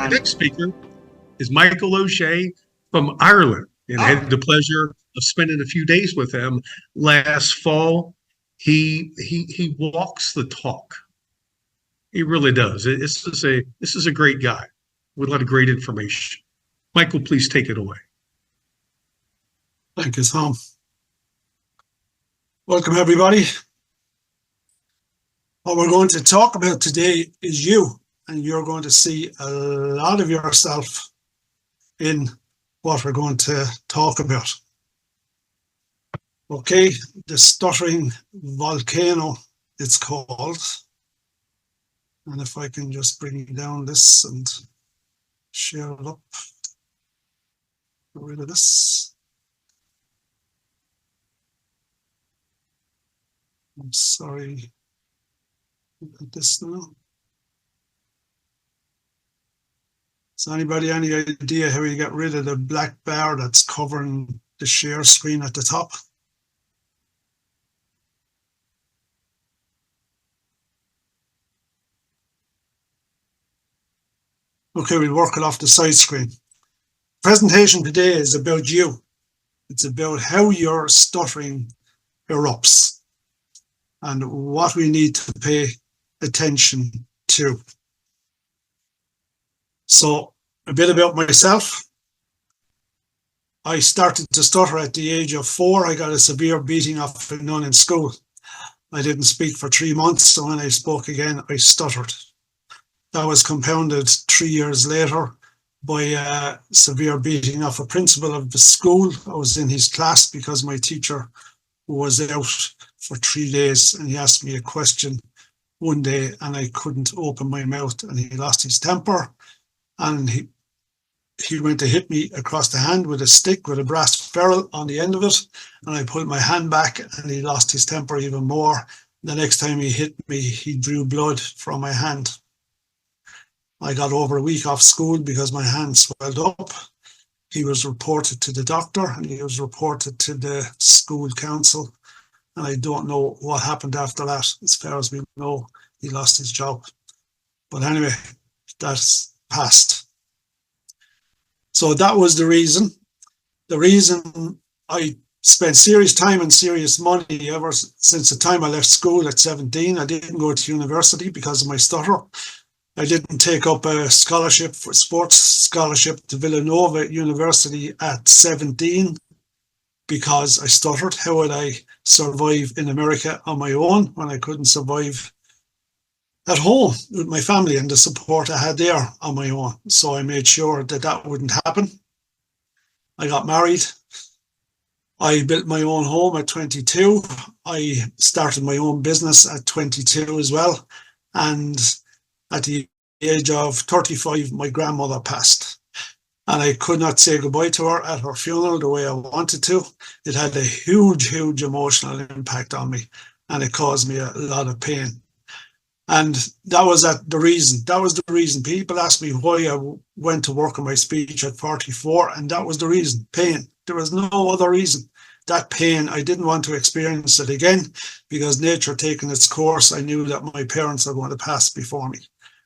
next speaker is Michael O'Shea from Ireland, and I had the pleasure of spending a few days with him last fall. He walks the talk. He really does. This is a great guy with a lot of great information. Michael, please take it away. Thank you, Tom. Welcome, everybody. What we're going to talk about today is you, and you're going to see a lot of yourself in what we're going to talk about. Okay, the Stuttering Volcano, it's called. And if I can just bring down this and share it up, get rid of this. I'm sorry, look at this now. Has anybody any idea how you get rid of the black bar that's covering the share screen at the top? Okay, we'll work it off the side screen. Presentation today is about you. It's about how your stuttering erupts and what we need to pay attention to. So, a bit about myself. I started to stutter at the age of 4. I got a severe beating off a nun in school. I didn't speak for 3 months, so when I spoke again, I stuttered. That was compounded 3 years later by a severe beating off a principal of the school. I was in his class because my teacher was out for 3 days, and he asked me a question one day and I couldn't open my mouth, and he lost his temper, and he went to hit me across the hand with a stick with a brass ferrule on the end of it, and I pulled my hand back and he lost his temper even more. The next time he hit me, he drew blood from my hand. I got over a week off school because my hand swelled up. He was reported to the doctor and he was reported to the school council. And I don't know what happened after that. As far as we know, he lost his job. But anyway, that's past. So that was the reason. The reason I spent serious time and serious money ever since the time I left school at 17. I didn't go to university because of my stutter. I didn't take up a scholarship for sports scholarship to Villanova University at 17 because I stuttered. How would I survive in America on my own when I couldn't survive at home with my family and the support I had there on my own? So I made sure that that wouldn't happen. I got married. I built my own home at 22. I started my own business at 22 as well. And at the age of 35, my grandmother passed. And I could not say goodbye to her at her funeral the way I wanted to. It had a huge, huge emotional impact on me. And it caused me a lot of pain. And that was the reason. That was the reason. People asked me why I went to work on my speech at 44. And that was the reason. Pain. There was no other reason. That pain, I didn't want to experience it again because nature taking its course, I knew that my parents were going to pass before me.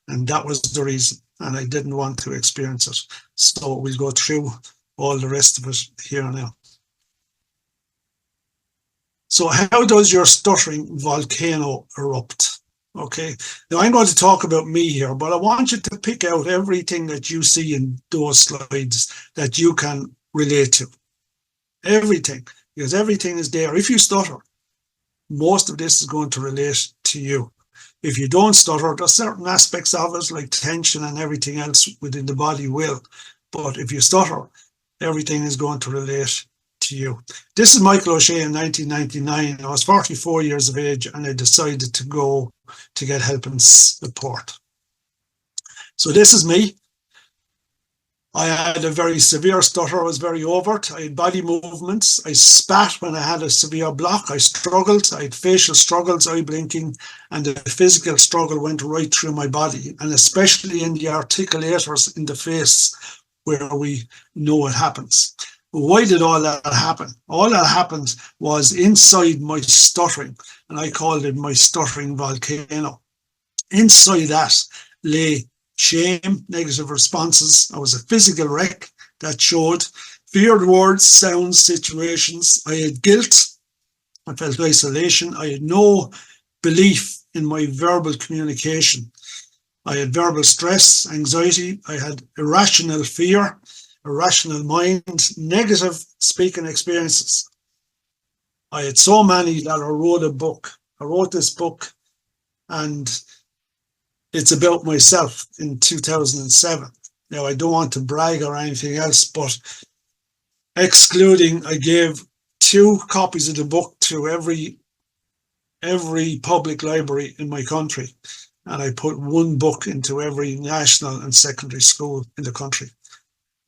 And that was the reason. And I didn't want to experience it. So we'll go through all the rest of it here now. So how does your stuttering volcano erupt? Okay, now I'm going to talk about me here, but I want you to pick out everything that you see in those slides that you can relate to. Everything, because everything is there. If you stutter, most of this is going to relate to you. If you don't stutter, there's certain aspects of it, like tension and everything else within the body will. But if you stutter, everything is going to relate to you. This is Michael O'Shea in 1999. I was 44 years of age and I decided to go to get help and support. So this is me. I had a very severe stutter. I was very overt. I had body movements. I spat when I had a severe block. I struggled. I had facial struggles, eye blinking, and the physical struggle went right through my body, and especially in the articulators in the face where we know it happens. Why did all that happen? All that happened was inside my stuttering, and I called it my stuttering volcano. Inside that lay shame, negative responses. I was a physical wreck that showed. Feared words, sounds, situations. I had guilt. I felt isolation. I had no belief in my verbal communication. I had verbal stress, anxiety. I had irrational fear, irrational mind, negative speaking experiences. I had so many that I wrote a book. I wrote this book, and it's about myself in 2007. Now, I don't want to brag or anything else, but excluding, I gave 2 copies of the book to every public library in my country, and I put 1 book into every national and secondary school in the country.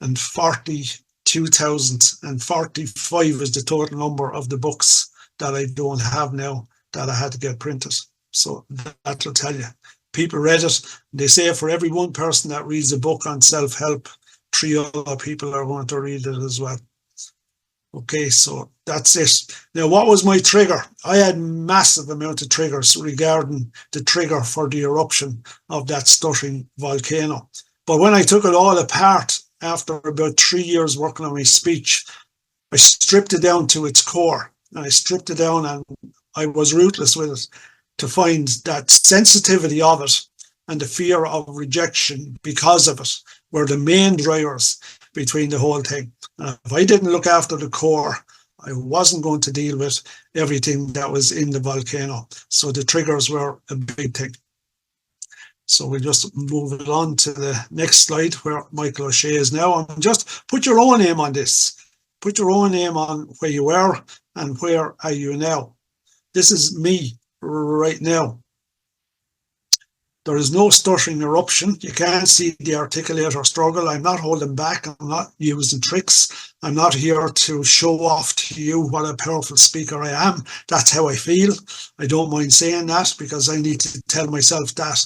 And 42,045 is the total number of the books that I don't have now that I had to get printed. So that'll tell you. People read it. They say for every 1 person that reads a book on self-help, 3 other people are going to read it as well. Okay, so that's it. Now, what was my trigger? I had massive amount of triggers regarding the trigger for the eruption of that stuttering volcano. But when I took it all apart after about 3 years working on my speech, I stripped it down to its core. And I stripped it down, and I was ruthless with it to find that sensitivity of it and the fear of rejection because of it were the main drivers between the whole thing. If I didn't look after the core, I wasn't going to deal with everything that was in the volcano. So the triggers were a big thing. So we'll just move it on to the next slide where Michael O'Shea is now. And just put your own name on this. Put your own name on where you were and where are you now. This is me right now. There is no stuttering eruption. You can't see the articulator struggle. I'm not holding back. I'm not using tricks. I'm not here to show off to you what a powerful speaker I am. That's how I feel. I don't mind saying that because I need to tell myself that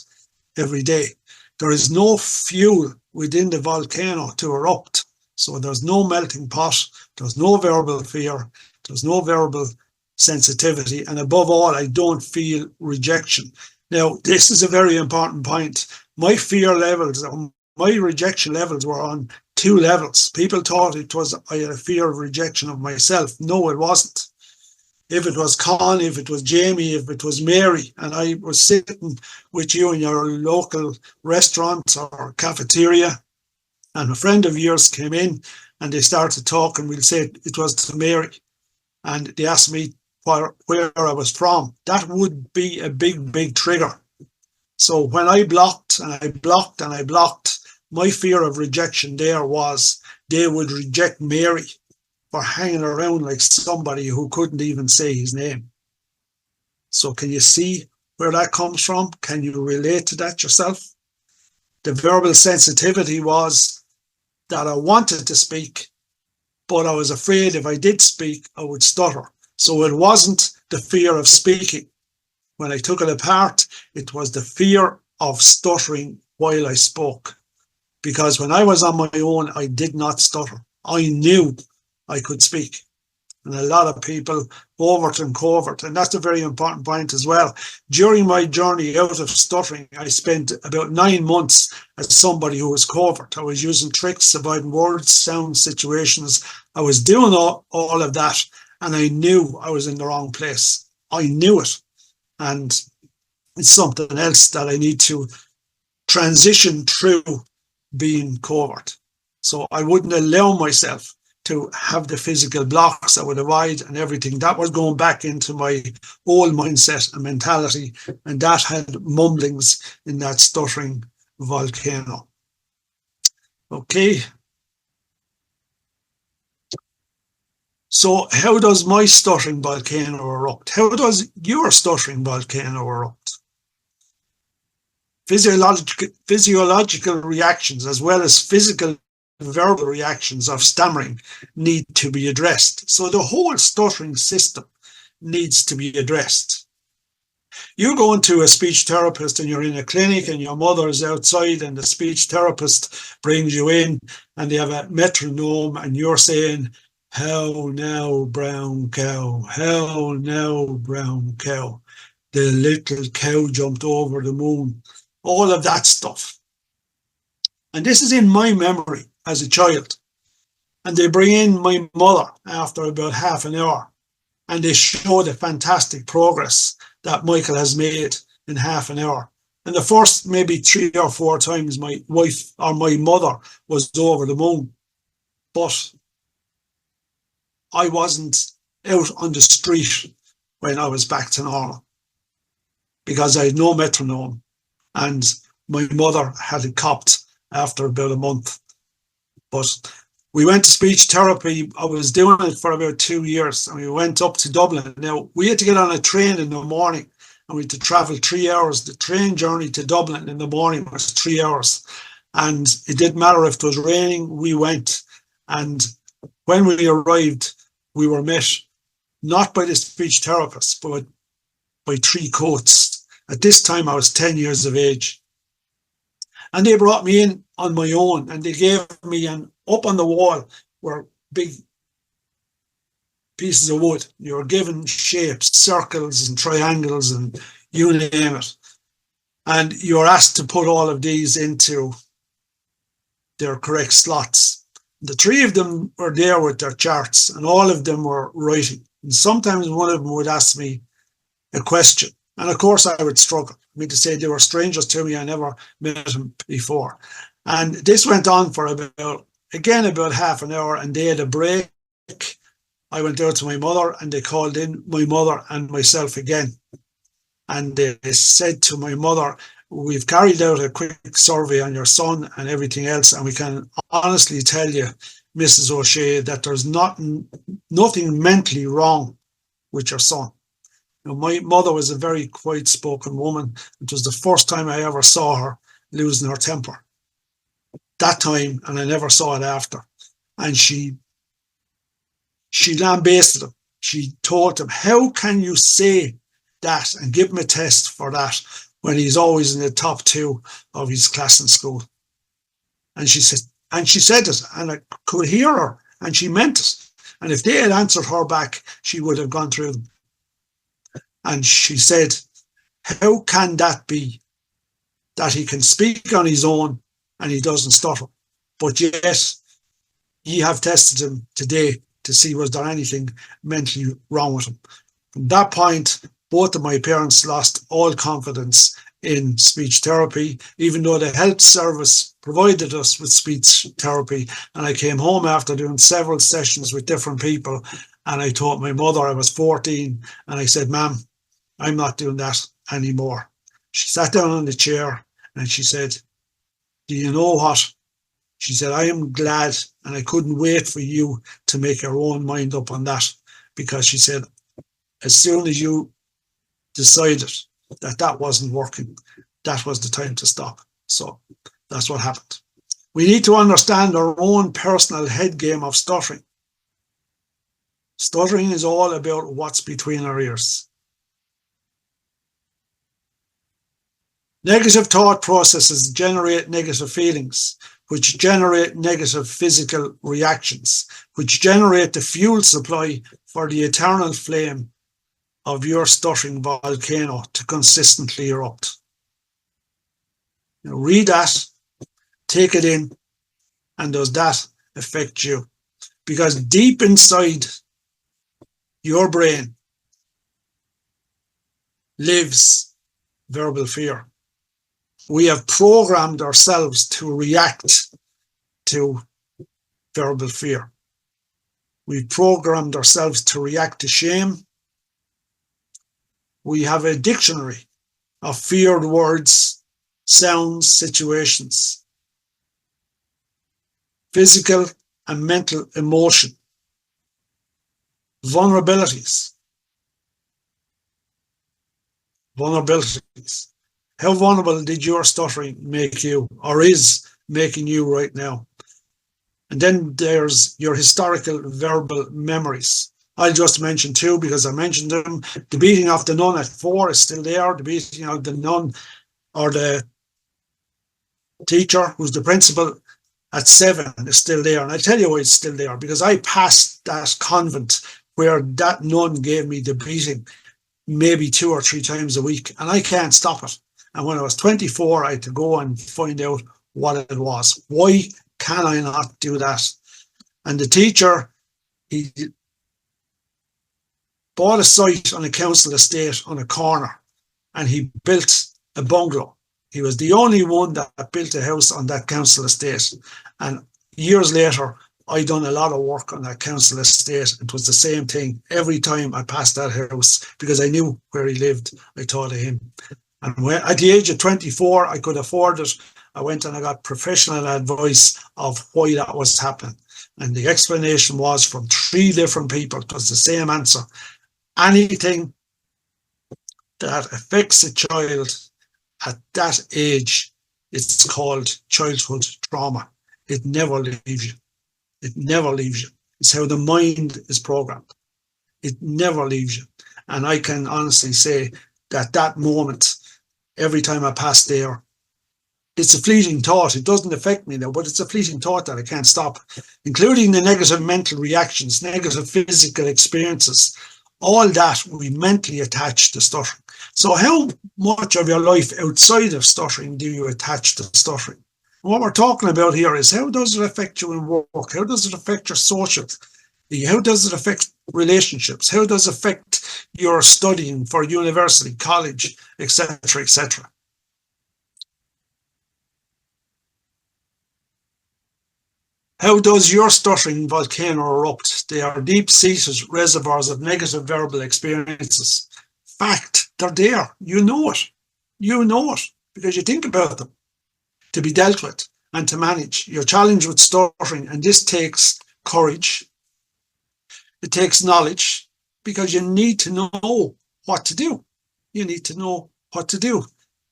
every day. There is no fuel within the volcano to erupt. So there's no melting pot. There's no verbal fear. There's no verbal sensitivity. And above all, I don't feel rejection. Now, this is a very important point. My fear levels, my rejection levels were on 2 levels. People thought I had a fear of rejection of myself. No, it wasn't. If it was Con, if it was Jamie, if it was Mary, and I was sitting with you in your local restaurant or cafeteria, and a friend of yours came in and they started talking, we'll say it was to Mary, and they asked me where I was from, that would be a big trigger. So when I blocked and I blocked and I blocked, my fear of rejection there was they would reject Mary for hanging around like somebody who couldn't even say his name. So can you see where that comes from? Can you relate to that yourself? The verbal sensitivity was that I wanted to speak, but I was afraid if I did speak, I would stutter. So it wasn't the fear of speaking. When I took it apart, it was the fear of stuttering while I spoke. Because when I was on my own, I did not stutter. I knew I could speak. And a lot of people, overt and covert, and that's a very important point as well. During my journey out of stuttering, I spent about 9 months as somebody who was covert. I was using tricks, avoiding words, sounds, situations. I was doing all of that. And I knew I was in the wrong place. I knew it. And it's something else that I need to transition through being covert. So I wouldn't allow myself to have the physical blocks. I would avoid and everything. That was going back into my old mindset and mentality. And that had mumblings in that stuttering volcano. Okay. So how does my stuttering volcano erupt? How does your stuttering volcano erupt? Physiological reactions as well as physical verbal reactions of stammering need to be addressed. So the whole stuttering system needs to be addressed. You go into a speech therapist and you're in a clinic and your mother is outside and the speech therapist brings you in and they have a metronome and you're saying, "How now, brown cow? How now, brown cow? The little cow jumped over the moon." All of that stuff. And this is in my memory as a child. And they bring in my mother after about half an hour, and they show the fantastic progress that Michael has made in half an hour. And the first maybe 3 or 4 times my wife or my mother was over the moon. But I wasn't out on the street when I was back to normal because I had no metronome, and my mother had it copped after about a month. But we went to speech therapy. I was doing it for about 2 years, and we went up to Dublin. Now, we had to get on a train in the morning, and we had to travel 3 hours. The train journey to Dublin in the morning was 3 hours. And it didn't matter if it was raining, we went. And when we arrived, we were met not by the speech therapist, but by 3 coats. At this time, I was 10 years of age. And they brought me in on my own, and they gave me up on the wall were big pieces of wood. You were given shapes, circles and triangles and you name it. And you were asked to put all of these into their correct slots. The 3 of them were there with their charts, and all of them were writing. And sometimes one of them would ask me a question. And of course I would struggle. I mean, to say they were strangers to me, I never met them before. And this went on for about half an hour, and they had a break. I went out to my mother, and they called in my mother and myself again. And they said to my mother, we've carried out a quick survey on your son and everything else, and we can honestly tell you, Mrs. O'Shea, that there's nothing mentally wrong with your son. Now, my mother was a very quiet-spoken woman. It was the first time I ever saw her losing her temper. That time, and I never saw it after. And she lambasted him. She told him, how can you say that and give him a test for that when he's always in the top 2 of his class in school? And she said it, and I could hear her, and she meant it. And if they had answered her back, she would have gone through them. And she said, how can that be that he can speak on his own and he doesn't stutter? But yet, ye have tested him today to see was there anything mentally wrong with him. From that point, both of my parents lost all confidence in speech therapy, even though the health service provided us with speech therapy. And I came home after doing several sessions with different people, and I told my mother, I was 14, and I said, Ma'am, I'm not doing that anymore. She sat down on the chair and she said, do you know what? She said, I am glad, and I couldn't wait for you to make your own mind up on that, because she said, as soon as you decided that wasn't working, that was the time to stop. So that's what happened. We need to understand our own personal head game of stuttering. Stuttering is all about what's between our ears. Negative thought processes generate negative feelings, which generate negative physical reactions, which generate the fuel supply for the eternal flame of your stuttering volcano to consistently erupt. Now read that, take it in, and does that affect you? Because deep inside your brain lives verbal fear. We have programmed ourselves to react to verbal fear. We've programmed ourselves to react to shame. We have a dictionary of feared words, sounds, situations, physical and mental emotion, vulnerabilities. How vulnerable did your stuttering make you, or is making you right now? And then there's your historical verbal memories. I'll just mention 2 because I mentioned them. The beating of the nun at 4 is still there. The beating of the nun or the teacher who's the principal at 7 is still there. And I tell you why it's still there, because I passed that convent where that nun gave me the beating maybe 2 or 3 times a week, and I can't stop it. And when I was 24, I had to go and find out what it was. Why can I not do that? And the teacher, he bought a site on a council estate on a corner, and he built a bungalow. He was the only one that built a house on that council estate. And years later, I done a lot of work on that council estate. It was the same thing every time I passed that house, because I knew where he lived. I thought of him. And when, at the age of 24, I could afford it. I went and I got professional advice of why that was happening. And the explanation was from 3 different people. It was the same answer. Anything that affects a child at that age, it's called childhood trauma. It never leaves you. It never leaves you. It's how the mind is programmed. It never leaves you. And I can honestly say that that moment, every time I pass there, it's a fleeting thought. It doesn't affect me now, but it's a fleeting thought that I can't stop, including the negative mental reactions, negative physical experiences. All that we mentally attach to stuttering. So how much of your life outside of stuttering do you attach to stuttering? What we're talking about here is, how does it affect you in work? How does it affect your social? How does it affect relationships? How does it affect your studying for university, college, etc., etc.? How does your stuttering volcano erupt? They are deep-seated reservoirs of negative verbal experiences. Fact, they're there. You know it. You know it because you think about them, to be dealt with and to manage. You're challenged with stuttering, and this takes courage. It takes knowledge, because you need to know what to do. You need to know what to do.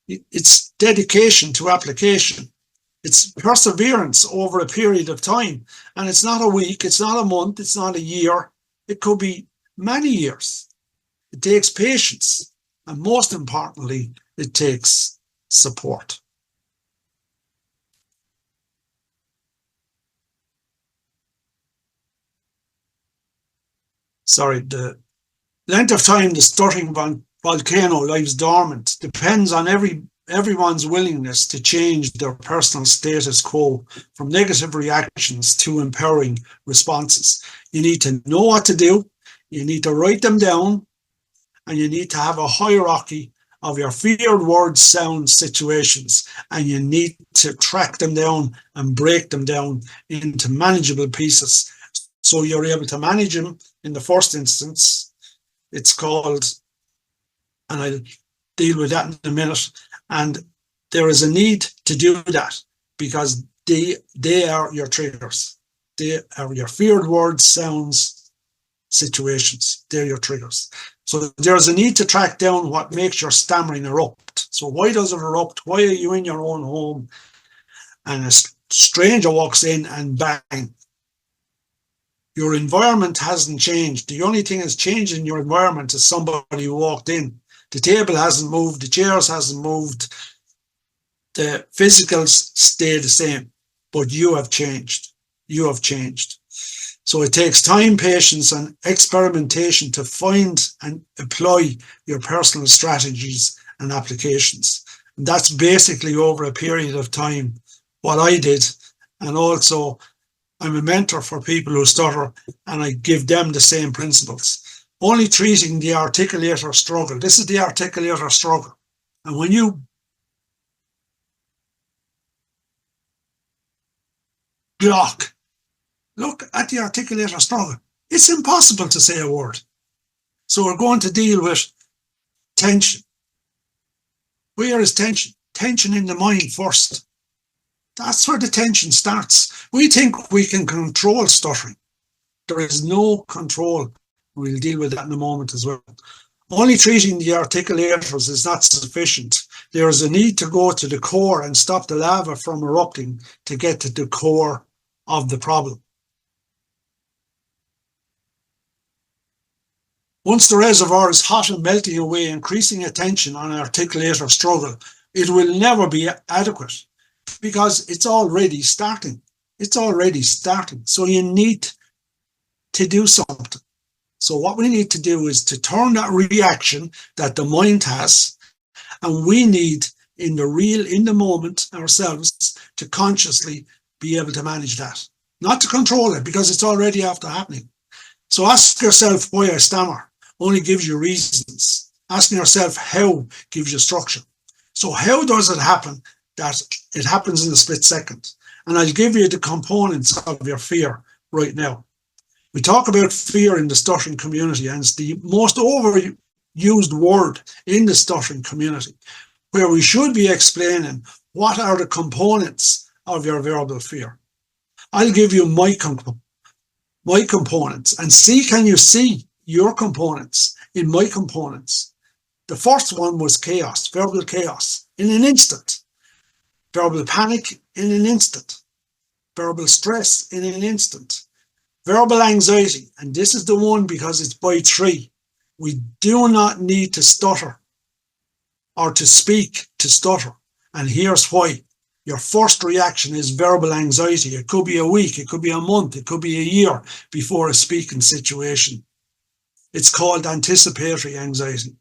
It's dedication to application. It's perseverance over a period of time. And it's not a week, it's not a month, it's not a year. It could be many years. It takes patience. And most importantly, it takes support. Sorry, the length of time the stuttering volcano lies dormant depends on everyone's willingness to change their personal status quo from negative reactions to empowering responses. You need to know what to do, you need to write them down, and you need to have a hierarchy of your feared words, sounds, situations, and you need to track them down and break them down into manageable pieces so you're able to manage them in the first instance. It's called, and I'll deal with that in a minute, and there is a need to do that because they are your triggers. They are your feared words, sounds, situations. They're your triggers. So there's a need to track down what makes your stammering erupt. So why does it erupt? Why are you in your own home and a stranger walks in and bang? Your environment hasn't changed. The only thing that's changed in your environment is somebody who walked in. The table hasn't moved, the chairs hasn't moved, the physicals stay the same, but you have changed. You have changed. So it takes time, patience, and experimentation to find and apply your personal strategies and applications. And that's basically over a period of time what I did. And also, I'm a mentor for people who stutter, and I give them the same principles. Only treating the articulator struggle. This is the articulator struggle. And when you block, look at the articulator struggle. It's impossible to say a word. So we're going to deal with tension. Where is tension? Tension in the mind first. That's where the tension starts. We think we can control stuttering. There is no control. We'll deal with that in a moment as well. Only treating the articulators is not sufficient. There is a need to go to the core and stop the lava from erupting to get to the core of the problem. Once the reservoir is hot and melting away, increasing attention on articulator struggle, it will never be adequate because it's already starting. It's already starting. So you need to do something. So what we need to do is to turn that reaction that the mind has, and we need in the moment ourselves to consciously be able to manage that. Not to control it, because it's already after happening. So ask yourself why I stammer only gives you reasons. Asking yourself how gives you structure. So how does it happen that it happens in a split second? And I'll give you the components of your fear right now. We talk about fear in the stuttering community, and it's the most overused word in the stuttering community, where we should be explaining what are the components of your verbal fear. I'll give you my components, and can you see your components in my components? The first one was chaos, verbal chaos, in an instant. Verbal panic in an instant. Verbal stress in an instant. Verbal anxiety, and this is the one because it's by 3. We do not need to stutter or to speak to stutter. And here's why. Your first reaction is verbal anxiety. It could be a week, it could be a month, it could be a year before a speaking situation. It's called anticipatory anxiety.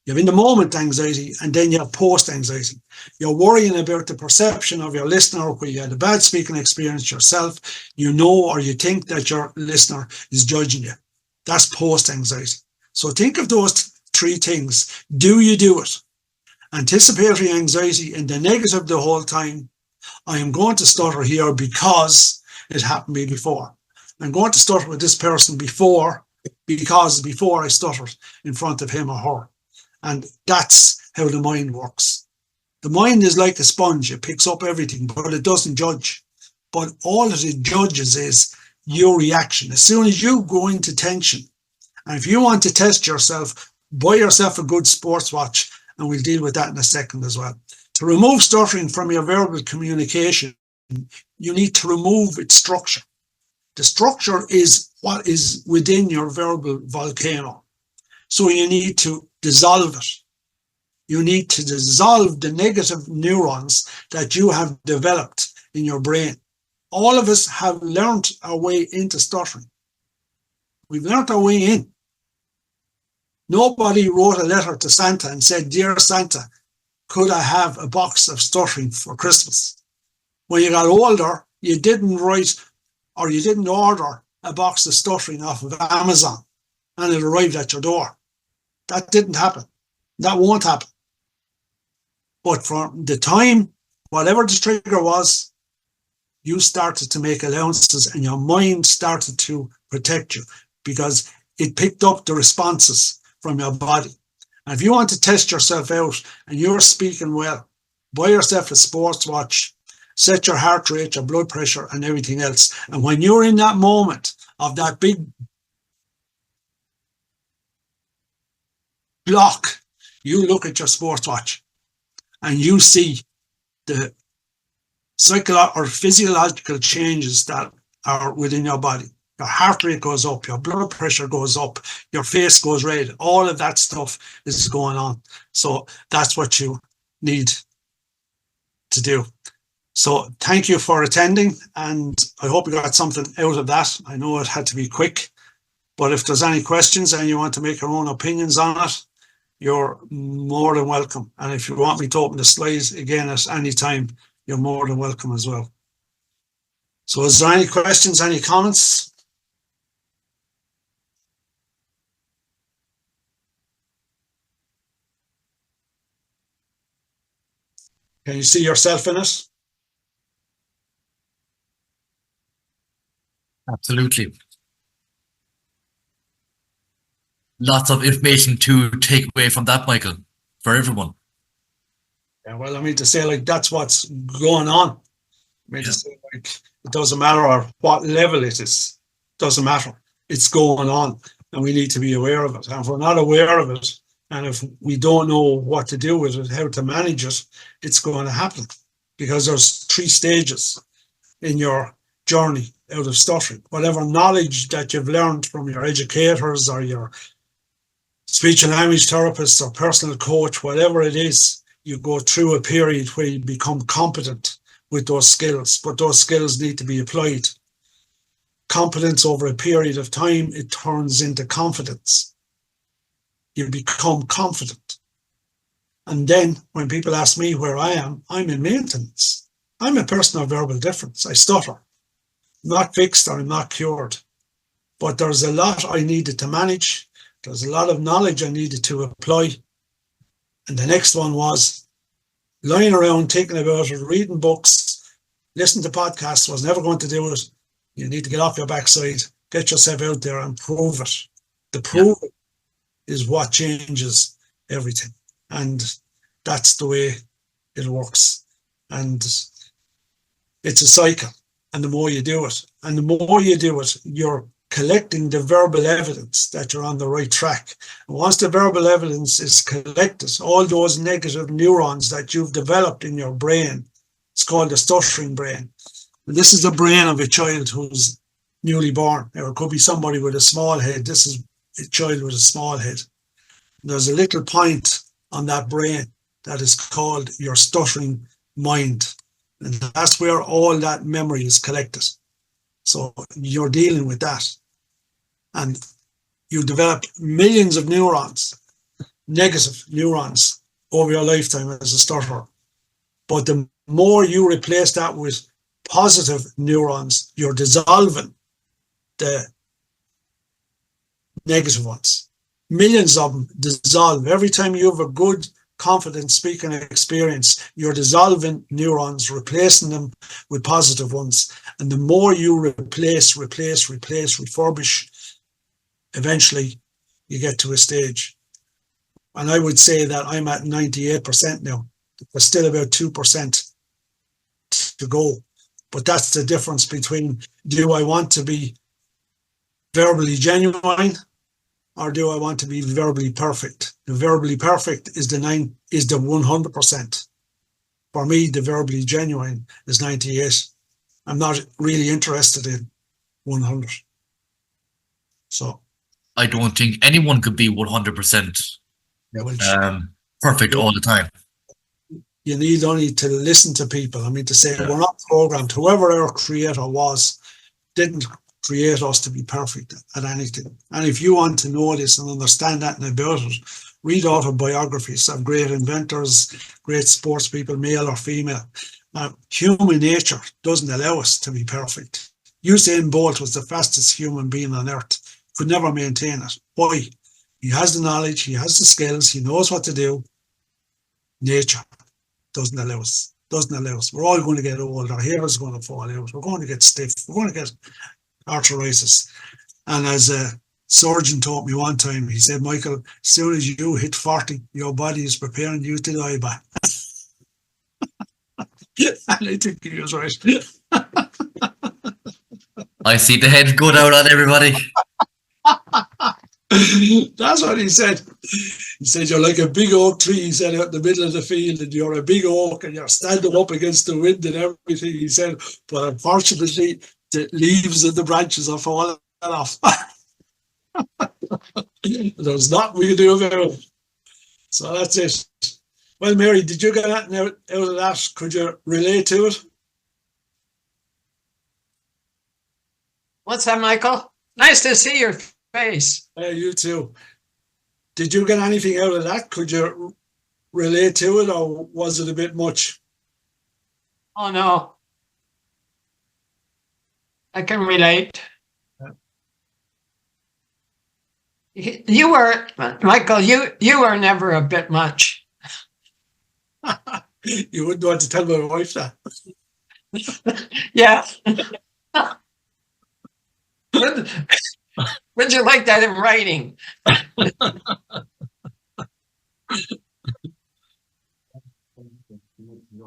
You have in the moment anxiety, and then you have post anxiety. You're worrying about the perception of your listener, where you had a bad speaking experience yourself. You know, or you think that your listener is judging you. That's post anxiety. So think of those 3 things. Do you do it? Anticipatory anxiety in the negative the whole time. I am going to stutter here because it happened to me before. I'm going to stutter with this person because before I stuttered in front of him or her. And that's how the mind works. The mind is like a sponge. It picks up everything, but it doesn't judge. But all that it judges is your reaction. As soon as you go into tension, and if you want to test yourself, buy yourself a good sports watch, and we'll deal with that in a second as well. To remove stuttering from your verbal communication, you need to remove its structure. The structure is what is within your verbal volcano. So you need to dissolve it. You need to dissolve the negative neurons that you have developed in your brain. All of us have learned our way into stuttering. We've learned our way in. Nobody wrote a letter to Santa and said, "Dear Santa, could I have a box of stuttering for Christmas?" When you got older, you didn't write or you didn't order a box of stuttering off of Amazon and it arrived at your door. That didn't happen. That won't happen. But from the time, whatever the trigger was, you started to make allowances and your mind started to protect you because it picked up the responses from your body. And if you want to test yourself out and you're speaking well, buy yourself a sports watch, set your heart rate, your blood pressure and everything else. And when you're in that moment of that big block, you look at your sports watch and you see the psychological or physiological changes that are within your body. Your heart rate goes up, your blood pressure goes up, your face goes red. All of that stuff is going on. So that's what you need to do. So thank you for attending, and I hope you got something out of that. I know it had to be quick, but if there's any questions and you want to make your own opinions on it, you're more than welcome. And if you want me to open the slides again at any time, you're more than welcome as well. So is there any questions, any comments? Can you see yourself in it? Absolutely. Lots of information to take away from that, Michael, for everyone. Yeah, well, I mean to say, like, that's what's going on. I mean to say, like, it doesn't matter what level it is. It doesn't matter. It's going on, and we need to be aware of it. And if we're not aware of it, and if we don't know what to do with it, how to manage it, it's going to happen. Because there's 3 stages in your journey out of stuttering. Whatever knowledge that you've learned from your educators or your speech and language therapists or personal coach, whatever it is, you go through a period where you become competent with those skills, but those skills need to be applied. Competence over a period of time, it turns into confidence. You become confident. And then when people ask me where I am, I'm in maintenance. I'm a person of verbal difference. I stutter. I'm not fixed or I'm not cured. But there's a lot I needed to manage. There's a lot of knowledge I needed to apply. And the next one was lying around, thinking about it, reading books, listening to podcasts was never going to do it. You need to get off your backside, get yourself out there and prove it. The proof is what changes everything. And that's the way it works. And it's a cycle. And the more you do it, and the more you do it, you're collecting the verbal evidence that you're on the right track. And once the verbal evidence is collected, all those negative neurons that you've developed in your brain, it's called the stuttering brain. And this is the brain of a child who's newly born. Or it could be somebody with a small head. This is a child with a small head. There's a little point on that brain that is called your stuttering mind. And that's where all that memory is collected. So you're dealing with that. And you develop millions of neurons, negative neurons, over your lifetime as a stutterer. But the more you replace that with positive neurons, you're dissolving the negative ones. Millions of them dissolve. Every time you have a good, confident speaking experience, you're dissolving neurons, replacing them with positive ones. And the more you replace, refurbish, eventually you get to a stage. And I would say that I'm at 98% now. There's still about 2% to go. But that's the difference between, do I want to be verbally genuine or do I want to be verbally perfect? The verbally perfect is the 100%. For me, the verbally genuine is 98. I'm not really interested in 100. So I don't think anyone could be 100% perfect all the time. You need only to listen to people. I mean, to say we're not programmed. Whoever our creator was didn't create us to be perfect at anything. And if you want to know this and understand that and about it, read autobiographies of great inventors, great sports people, male or female. Human nature doesn't allow us to be perfect. Usain Bolt was the fastest human being on earth. Could never maintain it. Why? He has the knowledge, he has the skills, he knows what to do. Nature doesn't allow us. We're all going to get old. Our hair is going to fall out. We're going to get stiff. We're going to get arthritis. And as a surgeon taught me one time, he said, Michael, as soon as you hit 40, your body is preparing you to die back. And I think he was right. I see the head go down on everybody. That's what he said. He said, you're like a big oak tree, he said, out in the middle of the field, and you're a big oak and you're standing up against the wind and everything, he said, but unfortunately, the leaves and the branches are falling off. There's nothing we can do about it. So that's it. Well, Mary, did you get anything out of that? Could you relate to it? What's that, Michael? Nice to see your face. You too. Did you get anything out of that? Could you relate to it, or was it a bit much? Oh, no. I can relate. You were, Michael, you were never a bit much. You wouldn't want to tell my wife that. Yeah. Would you like that in writing?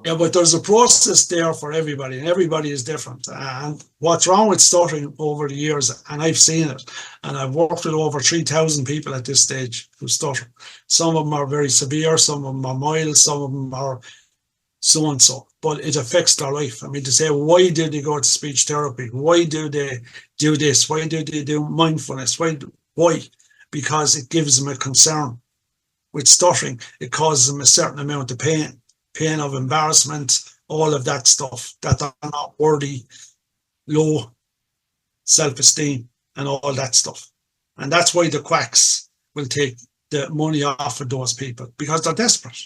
Yeah, but there's a process there for everybody, and everybody is different. And what's wrong with stuttering over the years, and I've seen it, and I've worked with over 3,000 people at this stage who stutter. Some of them are very severe, some of them are mild, some of them are so-and-so, but it affects their life. I mean, to say, why do they go to speech therapy? Why do they do this? Why do they do mindfulness? Why? Because it gives them a concern. With stuttering, it causes them a certain amount of pain of embarrassment, all of that stuff, that they're not worthy, low self-esteem and all that stuff. And that's why the quacks will take the money off of those people, because they're desperate.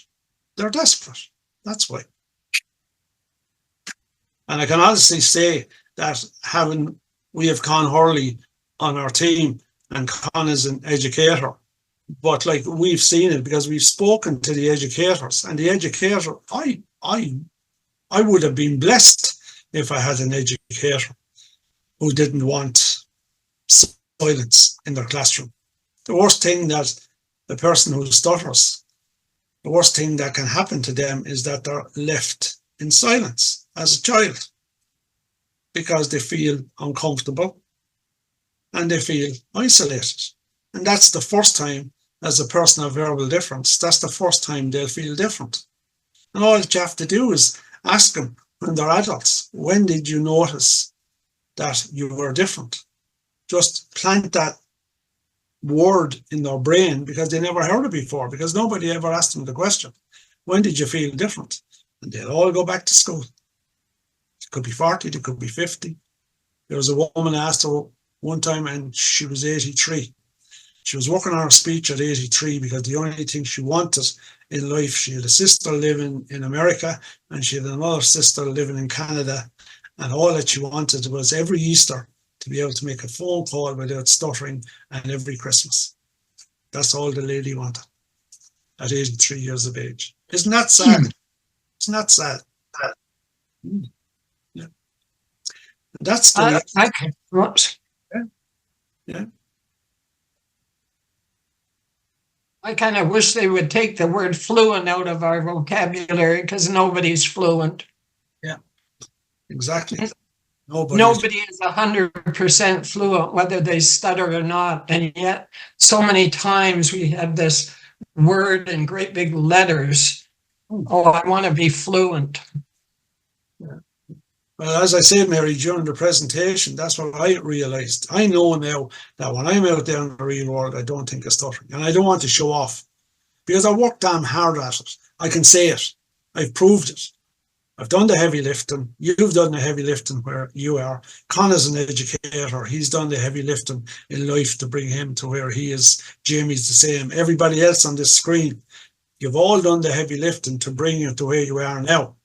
They're desperate. That's why. And I can honestly say that we have Con Hurley on our team, and Con is an educator, but like we've seen it because we've spoken to the educators, and the educator, I would have been blessed if I had an educator who didn't want silence in their classroom. The worst thing that the person who stutters, the worst thing that can happen to them is that they're left in silence as a child because they feel uncomfortable and they feel isolated. And that's the first time, as a person of verbal difference, that's the first time they'll feel different. And all that you have to do is ask them when they're adults, when did you notice that you were different? Just plant that word in their brain because they never heard it before, because nobody ever asked them the question, when did you feel different? And they'll all go back to school. It could be 40, it could be 50. There was a woman asked her one time and she was 83. She was working on her speech at 83 because the only thing she wanted in life, she had a sister living in America and she had another sister living in Canada, and all that she wanted was every Easter to be able to make a phone call without stuttering, and every Christmas. That's all the lady wanted at 83 years of age. Isn't that sad? Isn't that sad? Yeah. That's the yeah. I kind of wish they would take the word fluent out of our vocabulary because nobody's fluent. Yeah, exactly. Nobody is 100% fluent, whether they stutter or not. And yet, so many times we have this word in great big letters. Oh, I want to be fluent. Yeah. Well, as I said, Mary, during the presentation, that's what I realized. I know now that when I'm out there in the real world, I don't think of stuttering. And I don't want to show off because I worked damn hard at it. I can say it. I've proved it. I've done the heavy lifting. You've done the heavy lifting where you are. Con is an educator. He's done the heavy lifting in life to bring him to where he is. Jamie's the same. Everybody else on this screen, you've all done the heavy lifting to bring you to where you are now.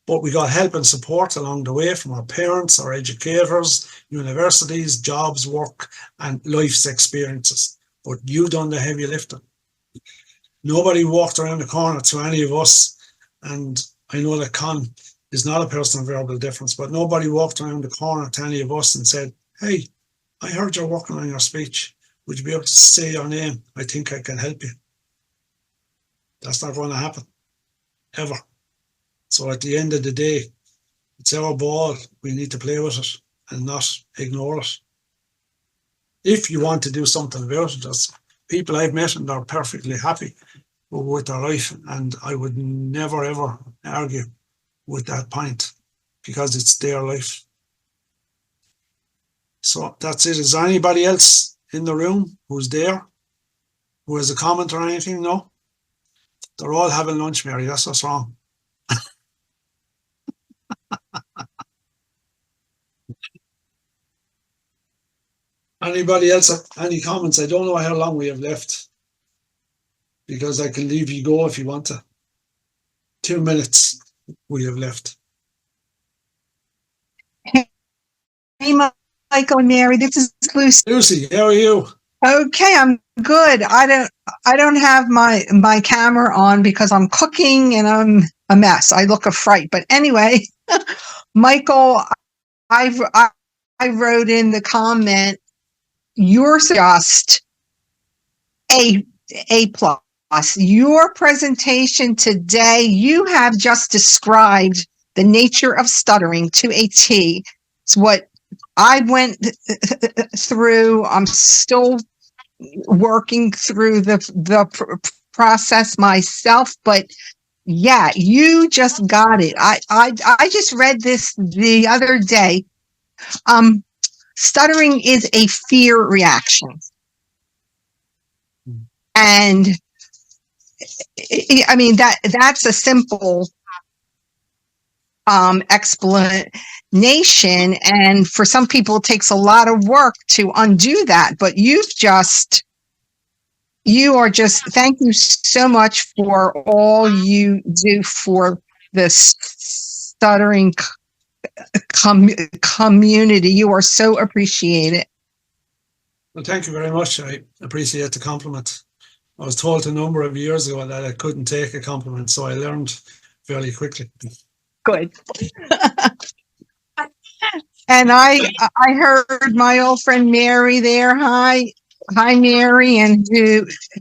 But we got help and support along the way from our parents, our educators, universities, jobs, work, and life's experiences. But you've done the heavy lifting. Nobody walked around the corner to any of us, and I know that Con is not a person of verbal difference, but nobody walked around the corner to any of us and said, hey, I heard you're working on your speech. Would you be able to say your name? I think I can help you. That's not going to happen, ever. So at the end of the day, it's our ball. We need to play with it and not ignore it. If you want to do something about it, there's people I've met and they're perfectly happy with their life, and I would never ever argue with that point because it's their life. So that's it. Is there anybody else in the room who's there who has a comment or anything? No? They're all having lunch, Mary. That's what's wrong. Anybody else have any comments? I don't know how long we have left because I can leave you go if you want to. 2 minutes we have left. Hey, Michael and Mary, this is Lucy. Lucy, how are you? Okay, I'm good. I don't have my camera on because I'm cooking and I'm a mess. I look a fright. But anyway, Michael, I wrote in the comment, you're just A+. Your presentation today, you have just described the nature of stuttering to a T. It's what I went through. I'm still working through the process myself, but yeah, you just got it. I just read this the other day. Stuttering is a fear reaction. And I mean, that's a simple explanation. And for some people, it takes a lot of work to undo that. But you've just you are just, thank you so much for all you do for the stuttering community. You are so appreciated. Well, thank you very much. I appreciate the compliment. I was told a number of years ago that I couldn't take a compliment, so I learned fairly quickly. Good. And I heard my old friend Mary there. Hi, Mary, and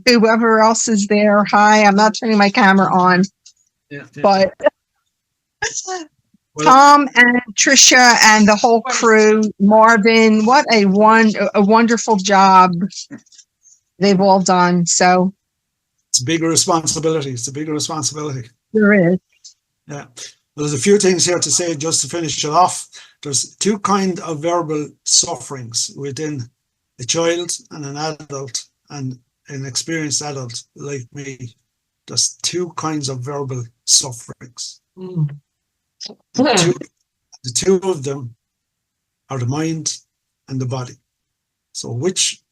whoever else is there. Hi, I'm not turning my camera on, but Tom and Trisha and the whole crew, Marvin, what a wonderful job they've all done. So it's a big responsibility. It's a big responsibility. There is. Yeah. Well, there's a few things here to say just to finish it off. There's two kinds of verbal sufferings within a child and an adult and an experienced adult like me. There's two kinds of verbal sufferings. The two of them are the mind and the body. So which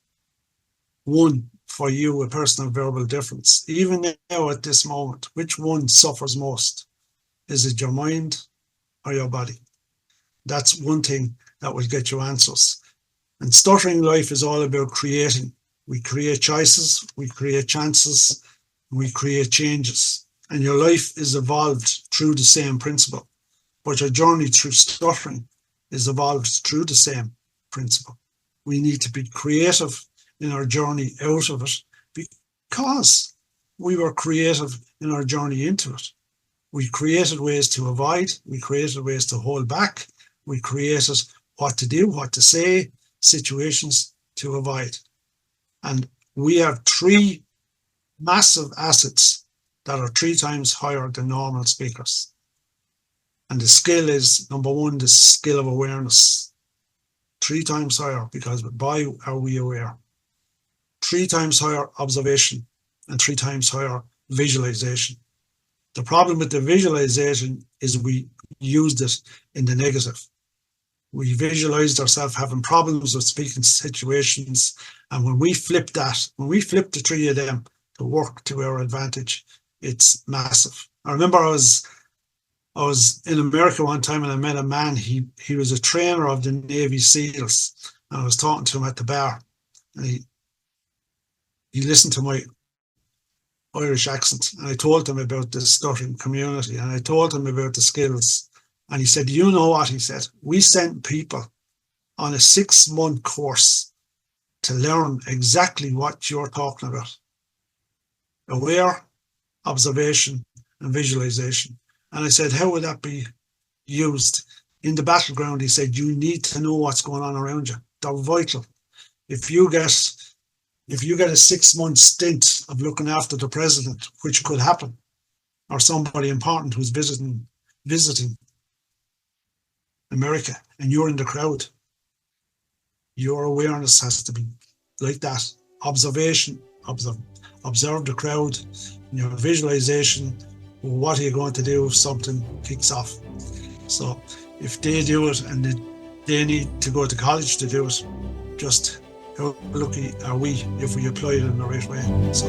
one for you, a personal verbal difference, even now at this moment, which one suffers most? Is it your mind or your body? That's one thing that will get you answers. And stuttering life is all about creating. We create choices, we create chances, we create changes. And your life is evolved through the same principle. But your journey through stuttering is evolved through the same principle. We need to be creative in our journey out of it because we were creative in our journey into it. We created ways to avoid, we created ways to hold back, we created what to do, what to say, situations to avoid. And we have three massive assets that are 3 times higher than normal speakers. And the skill is, number one, the skill of awareness. 3 times higher, because by are we aware? 3 times higher observation and 3 times higher visualization. The problem with the visualization is we used it in the negative. We visualized ourselves having problems with speaking situations. And when we flip that, when we flip the 3 of them to work to our advantage, it's massive. I remember I was in America one time and I met a man, he was a trainer of the Navy SEALs. And I was talking to him at the bar and he listened to my Irish accent, and I told him about the stuttering community and I told him about the skills. And he said, you know what? He said, we sent people on a 6-month course to learn exactly what you're talking about. Aware, observation, and visualization. And I said, how would that be used? In the battleground, he said, you need to know what's going on around you. They're vital. If you get a 6-month stint of looking after the president, which could happen, or somebody important who's visiting America, and you're in the crowd, your awareness has to be like that. Observation, observe the crowd, your visualization. What are you going to do if something kicks off? So if they do it and they need to go to college to do it, just how lucky are we if we apply it in the right way? So